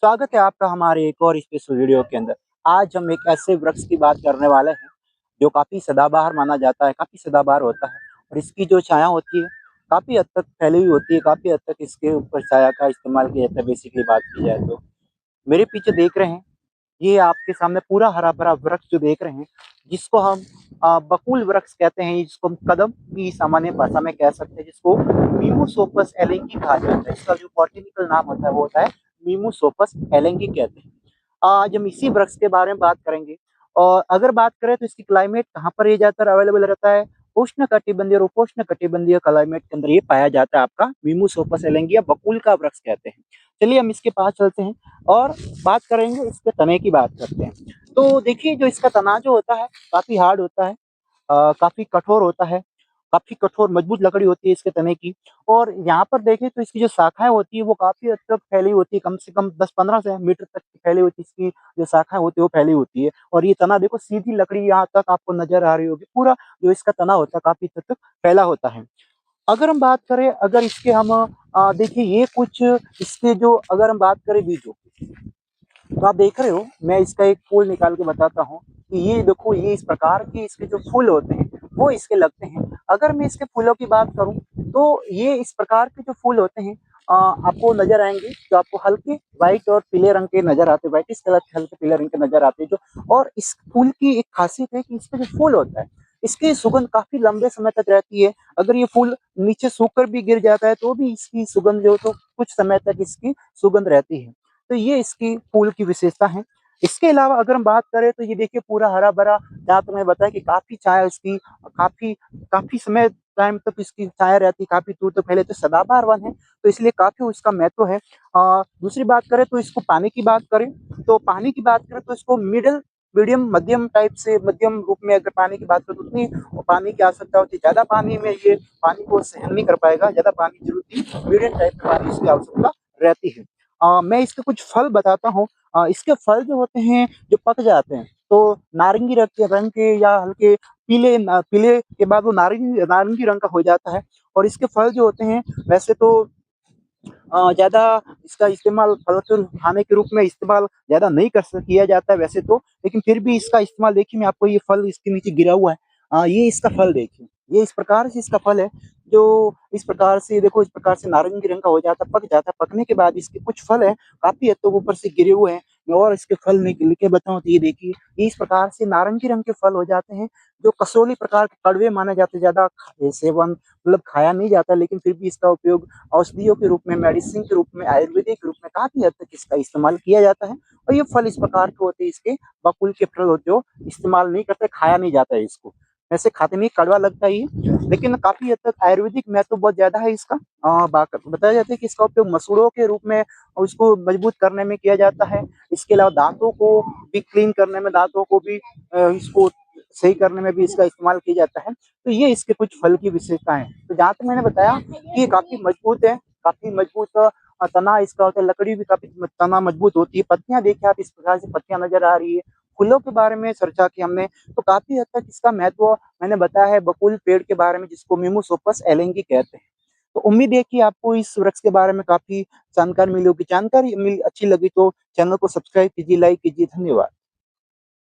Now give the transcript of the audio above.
स्वागत है आपका हमारे एक और स्पेशल वीडियो के अंदर। आज हम एक ऐसे वृक्ष की बात करने वाले हैं जो काफ़ी सदाबहार माना जाता है, काफ़ी सदाबहार होता है और इसकी जो छाया होती है काफ़ी हद तक फैली हुई होती है, काफ़ी हद तक इसके ऊपर छाया का इस्तेमाल किया जाता है। बेसिकली बात की जाए तो मेरे पीछे देख रहे हैं, ये आपके सामने पूरा हरा-भरा वृक्ष जो देख रहे हैं, जिसको हम बकुल वृक्ष कहते हैं, जिसको हम कदम भी सामान्य भाषा में कह सकते हैं, जिसको मिमोसोपस एलेंगी कहा जाता है। इसका जो बॉटनिकल नाम होता है वो होता है मिमोसोपस एलेंगी कहते हैं। आज हम इसी वृक्ष के बारे में बात करेंगे और अगर बात करें तो इसकी क्लाइमेट कहाँ पर ये ज़्यादातर अवेलेबल रहता है, उष्णकटिबंधीय और उपोष्णकटिबंधीय क्लाइमेट के अंदर ये पाया जाता है आपका मिमोसोपस एलेंगी या बकुल का वृक्ष कहते हैं। चलिए हम इसके पास चलते हैं और बात करेंगे, इसके तने की बात करते हैं। तो देखिए जो इसका तना जो होता है काफ़ी हार्ड होता है, काफ़ी कठोर होता है, काफ़ी कठोर मजबूत लकड़ी होती है इसके तने की। और यहाँ पर देखें तो इसकी जो शाखाएँ होती है वो काफ़ी हद तक फैली होती है, कम से कम 10-15 से मीटर तक की फैली होती है, इसकी जो शाखाएँ होती है वो फैली होती है। और ये तना देखो सीधी लकड़ी यहाँ तक आपको नज़र आ रही होगी, पूरा जो इसका तना होता है काफ़ी हद तक फैला होता है। अगर हम बात करें, अगर इसके हम देखिए ये कुछ इसके जो अगर हम बात करें बीजों की, तो आप देख रहे हो मैं इसका एक फूल निकाल के बताता हूँ कि ये देखो ये इस प्रकार के इसके जो फूल होते हैं वो इसके लगते हैं। अगर मैं इसके फूलों की बात करूँ तो ये इस प्रकार के जो फूल होते हैं आपको नजर आएंगे, जो आपको हल्के व्हाइट और पीले रंग के नजर आते हैं, व्हाइटिश कलर के हल्के पीले रंग के नजर आते हैं जो। और इस फूल की एक खासियत है कि इसका जो फूल होता है इसकी सुगंध काफी लंबे समय तक रहती है। अगर ये फूल नीचे सूख कर भी गिर जाता है तो भी इसकी सुगंध जो तो कुछ समय तक इसकी सुगंध रहती है। तो ये इसकी फूल की विशेषता है। इसके अलावा अगर हम बात करें तो ये देखिए पूरा हरा-भरा, जहाँ तक मैंने बताया कि काफ़ी छाया इसकी, काफ़ी काफ़ी समय टाइम तक इसकी छाया रहती है, काफ़ी दूर तक फैले, तो सदाबहार वन है, तो इसलिए काफ़ी उसका महत्व है। दूसरी बात करें तो इसको पानी की बात करें, तो पानी की बात करें तो इसको मीडियम मध्यम टाइप से मध्यम रूप में अगर पानी की बात करें तो उतनी पानी की आवश्यकता होती है। ज़्यादा पानी में ये पानी को सहन नहीं कर पाएगा, ज़्यादा पानी की ज़रूरत नहीं, मीडियम टाइप में पानी इसकी आवश्यकता रहती है। मैं इसके कुछ फल बताता हूँ। इसके फल जो होते हैं जो पक जाते हैं तो नारंगी रंग के या हल्के पीले के बाद वो नारंगी नारंगी रंग का हो जाता है। और इसके फल जो होते हैं वैसे तो ज़्यादा इसका इस्तेमाल फल के खाने के रूप में इस्तेमाल ज़्यादा नहीं किया जाता है वैसे तो, लेकिन फिर भी इसका इस्तेमाल देखिए, मैं आपको ये फल इसके नीचे गिरा हुआ है। ये इसका फल देखिए, ये इस प्रकार से इसका फल है, जो इस प्रकार से देखो, इस प्रकार से नारंगी रंग का हो जाता है, पक जाता है। पकने के बाद इसके कुछ फल है काफ़ी हद तक ऊपर से गिरे हुए हैं। मैं और इसके फल लिख के बताऊँ तो ये देखिए, ये इस प्रकार से नारंगी रंग के फल हो जाते हैं, जो कसौली प्रकार के कड़वे माने जाते हैं, ज़्यादा सेवन मतलब खाया नहीं जाता, लेकिन फिर भी इसका उपयोग औषधियों के रूप में, मेडिसिन के रूप में, आयुर्वेदिक रूप में काफ़ी हद तक इसका इस्तेमाल किया जाता है। और ये फल इस प्रकार के होते हैं, इसके बकुल के फल होते हो, इस्तेमाल नहीं करते, खाया नहीं जाता है इसको। वैसे खाते में कड़वा लगता ही है, लेकिन काफ़ी हद तक आयुर्वेदिक महत्व बहुत ज़्यादा है इसका। बताया जाता है कि इसका उपयोग मसूड़ों के रूप में और इसको मजबूत करने में किया जाता है। इसके अलावा दाँतों को भी क्लीन करने में, दाँतों को भी इसको सही करने में भी इसका इस्तेमाल किया जाता है। तो ये इसके कुछ फल की विशेषताएँ हैं। तो जहाँ तक मैंने बताया कि ये काफ़ी मजबूत है, काफ़ी मजबूत तना इसका होता है, लकड़ी भी काफ़ी तना मजबूत होती है। पत्तियाँ देखिए आप, इस प्रकार से पत्तियाँ नज़र आ रही है। फूलों के बारे में चर्चा की हमने, तो काफ़ी हद तक इसका महत्व मैंने बताया है बकुल पेड़ के बारे में, जिसको मिमोसोपस एलेंगी कहते हैं। तो उम्मीद है कि आपको इस वृक्ष के बारे में काफ़ी जानकारी मिली होगी। जानकारी मिल अच्छी लगी तो चैनल को सब्सक्राइब कीजिए, लाइक कीजिए। धन्यवाद।